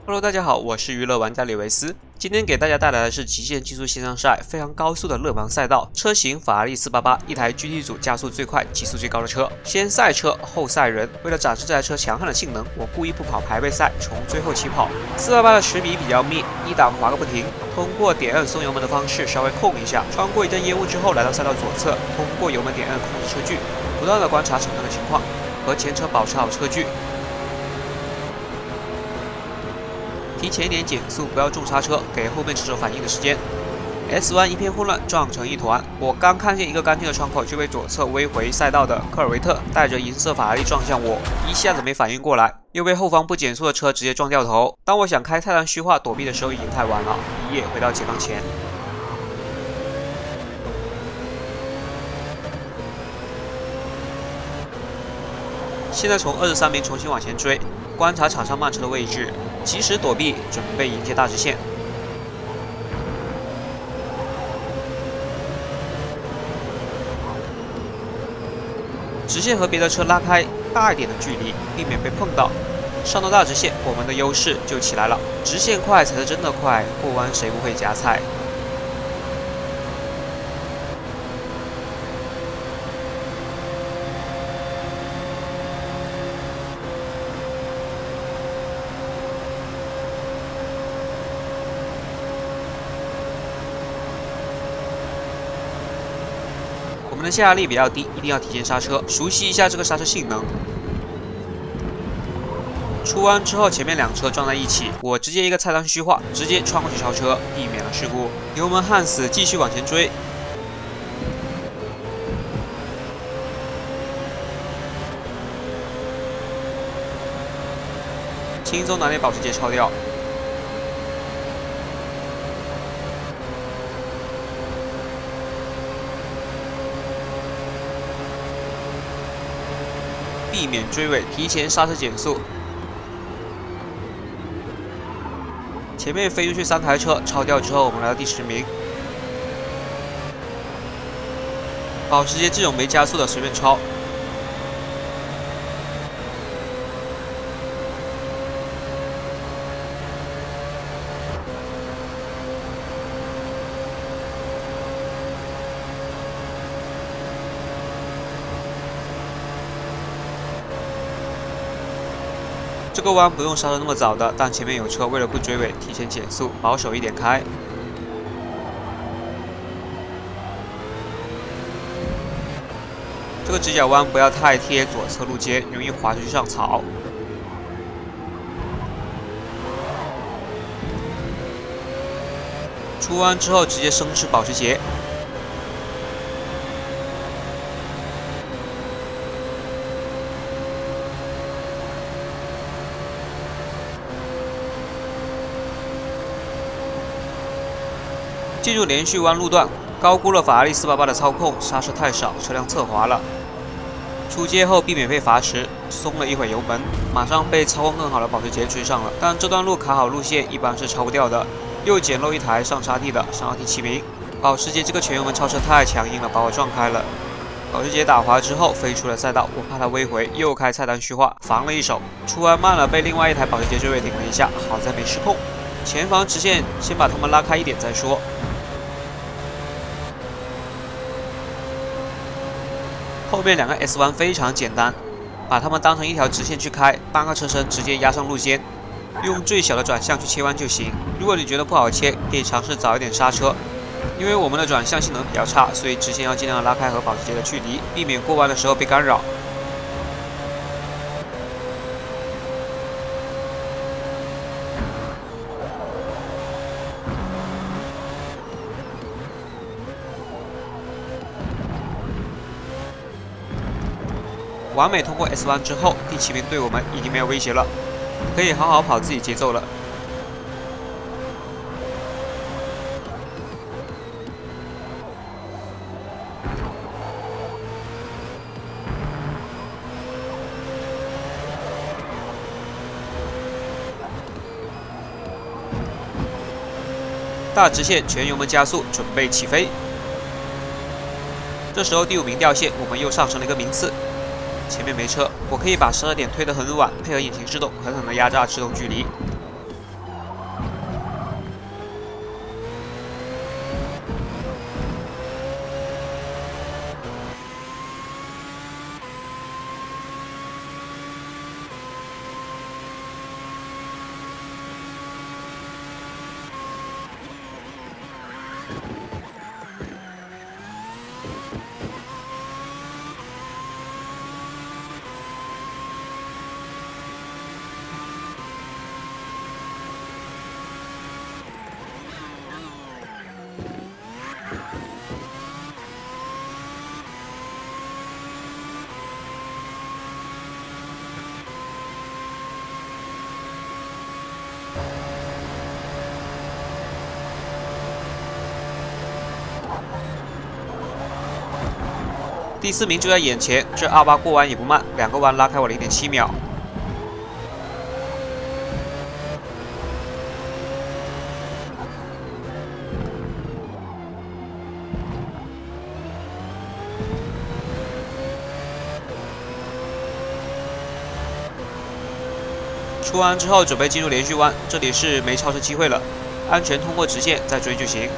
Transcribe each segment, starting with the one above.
Hello， 大家好，我是娱乐玩家李维斯。今天给大家带来的是极限竞速线上赛非常高速的勒芒赛道，车型法拉利488，一台 GT 组加速最快、极速最高的车。先赛车后赛人，为了展示这台车强悍的性能，我故意不跑排位赛，从最后起跑。488的齿比比较密，一档滑个不停。通过点摁松油门的方式稍微控一下，穿过一阵烟雾之后，来到赛道左侧，通过油门点摁控制车距，不断的观察场上的情况，和前车保持好车距。 提前一点减速，不要重刹车，给后面车手反应的时间。S 弯一片混乱，撞成一团。我刚看见一个干净的窗口，就被左侧微回赛道的科尔维特带着银色法拉利撞向我，一下子没反应过来，又被后方不减速的车直接撞掉头。当我想开泰坦虚化躲避的时候，已经太晚了，一夜回到解放前。 现在从23名重新往前追，观察场上慢车的位置，及时躲避，准备迎接大直线。直线和别的车拉开大一点的距离，避免被碰到。上到大直线，我们的优势就起来了。直线快才是真的快，过弯谁不会夹菜？ 我们的下压力比较低，一定要提前刹车，熟悉一下这个刹车性能。出弯之后，前面两车撞在一起，我直接一个菜单虚化，直接穿过去超车，避免了事故。油门焊死，继续往前追。轻松拿捏保时捷超掉。 避免追尾，提前刹车减速。前面飞出去3台车，超掉之后，我们来到第10名。保时捷这种没加速的随便超。这个弯不用刹车那么早的，但前面有车，为了不追尾，提前减速，保守一点开。这个直角弯不要太贴左侧路肩，容易滑出去上草。出弯之后直接生吃保时捷。 进入连续弯路段，高估了法拉利488的操控，刹车太少，车辆侧滑了。出街后避免被罚时，松了一会油门，马上被操控更好的保时捷追上了。但这段路卡好路线，一般是超不掉的。又捡漏一台上沙地的，上到第7名。保时捷这个全油门超车太强硬了，把我撞开了。保时捷打滑之后飞出了赛道，我怕他微回，又开菜单虚化，防了一手。出弯慢了，被另外一台保时捷追尾顶了一下，好在没失控。前方直线先把他们拉开一点再说。 后面两个 S 弯非常简单，把它们当成一条直线去开，半个车身直接压上路肩，用最小的转向去切弯就行。如果你觉得不好切，可以尝试早一点刹车。因为我们的转向性能比较差，所以直线要尽量拉开和保时捷的距离，避免过弯的时候被干扰。完美通过 S 弯之后，第7名对我们已经没有威胁了，可以好好跑自己节奏了。大直线全油门加速，准备起飞。这时候第5名掉线，我们又上升了一个名次。前面没车，我可以把12点推得很晚，配合引擎制动，狠狠地压榨制动距离。第4名就在眼前，这28过弯也不慢，2个弯拉开我0.7秒。出弯之后准备进入连续弯，这里是没超车机会了，安全通过直线再追就行。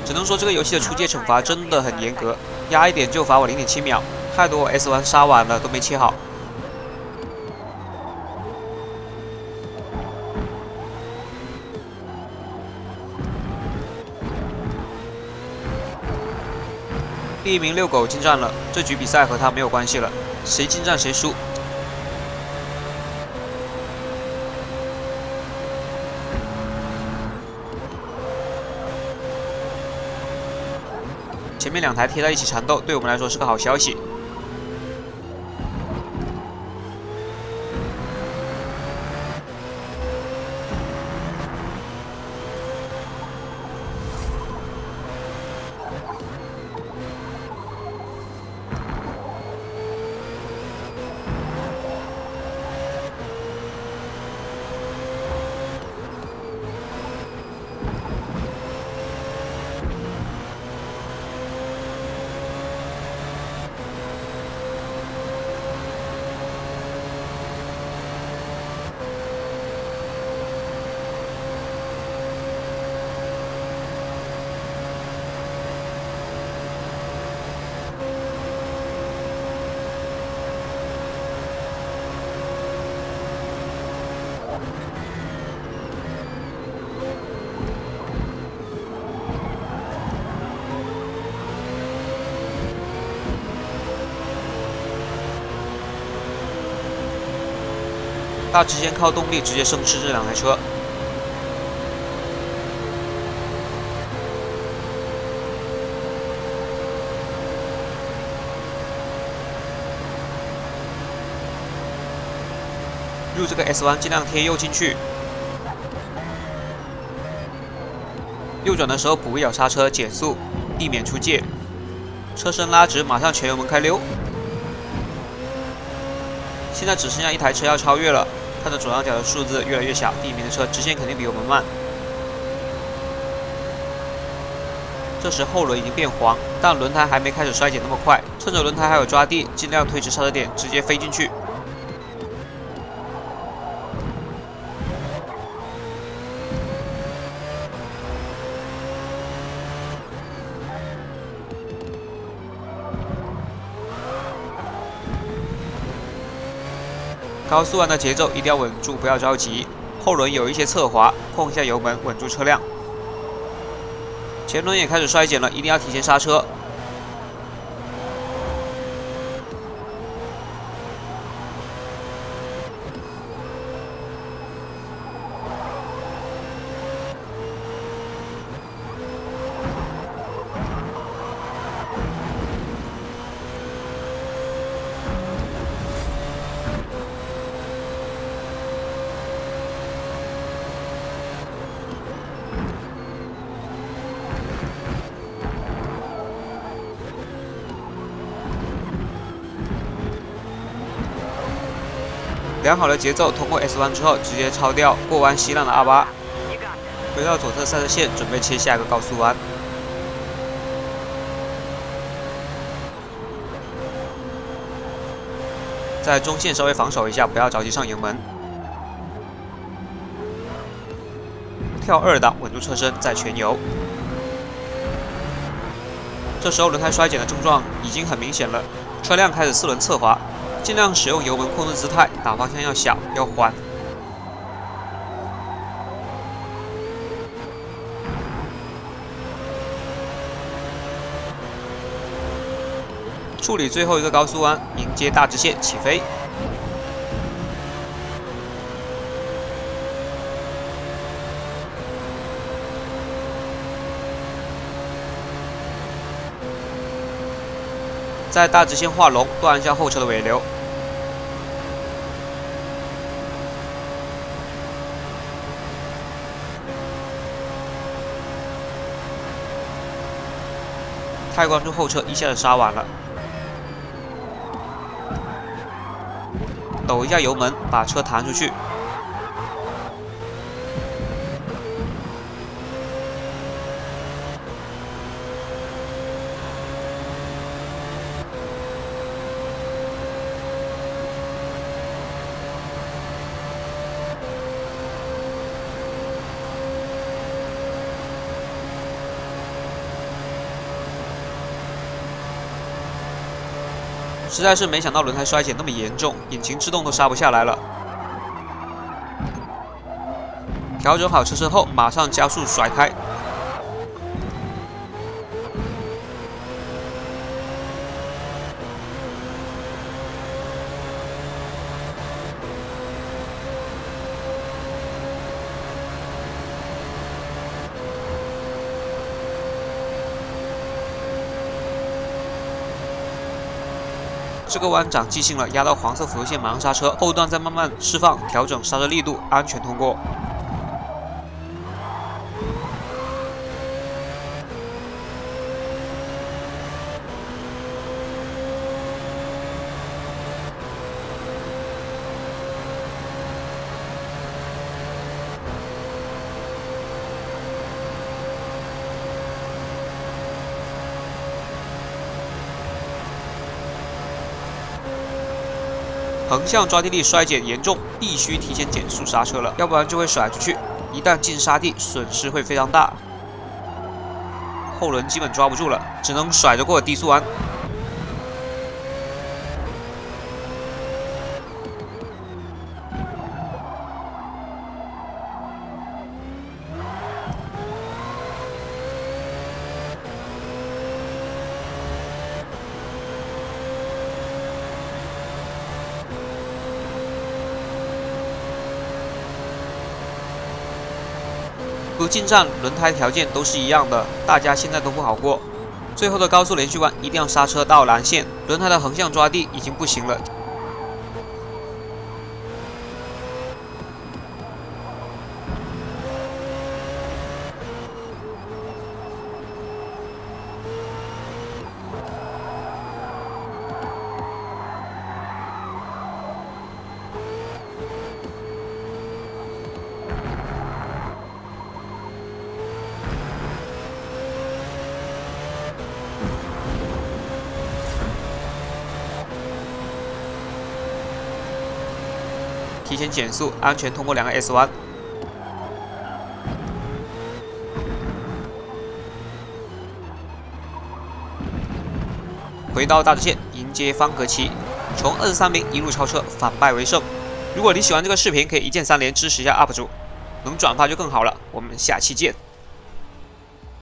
只能说这个游戏的出界惩罚真的很严格，压一点就罚我0.7秒，害得我 S 弯杀完了都没切好。第1名遛狗进站了，这局比赛和他没有关系了，谁进站谁输。前面2台贴在一起缠斗，对我们来说是个好消息。大直线靠动力直接生吃这2台车。入这个 S 弯尽量贴右进去，右转的时候补一脚刹车减速，避免出界。车身拉直，马上全油门开溜。现在只剩下1台车要超越了。 看着左上角的数字越来越小，第1名的车直线肯定比我们慢。这时后轮已经变黄，但轮胎还没开始衰减那么快。趁着轮胎还有抓地，尽量推迟刹车点，直接飞进去。高速弯的节奏一定要稳住，不要着急。后轮有一些侧滑，控一下油门，稳住车辆。前轮也开始衰减了，一定要提前刹车。良好的节奏，通过 S 弯之后，直接超掉过弯稀烂的28，回到左侧赛车线，准备切下一个高速弯。在中线稍微防守一下，不要着急上油门。跳2档，稳住车身，再全油。这时候轮胎衰减的症状已经很明显了，车辆开始4轮侧滑。 尽量使用油门控制姿态，打方向要小，要缓。处理最后一个高速弯，迎接大直线起飞。在大直线画龙，断一下后车的尾流。 太关注后车，一下子刹晚了。抖一下油门，把车弹出去。实在是没想到轮胎衰减那么严重，引擎制动都刹不下来了。调整好车身后，马上加速甩开。这个弯长记性了，压到黄色辅助线马上刹车，后段再慢慢释放，调整刹车力度，安全通过。横向抓地力衰减严重，必须提前减速刹车了，要不然就会甩出去。一旦进沙地，损失会非常大，后轮基本抓不住了，只能甩着过低速弯。不进站，轮胎条件都是一样的，大家现在都不好过。最后的高速连续弯一定要刹车到蓝线，轮胎的横向抓地已经不行了。提前减速，安全通过2个 S 弯。回到大直线，迎接方格旗，从23名一路超车，反败为胜。如果你喜欢这个视频，可以一键3连支持一下 UP 主，能转发就更好了。我们下期见。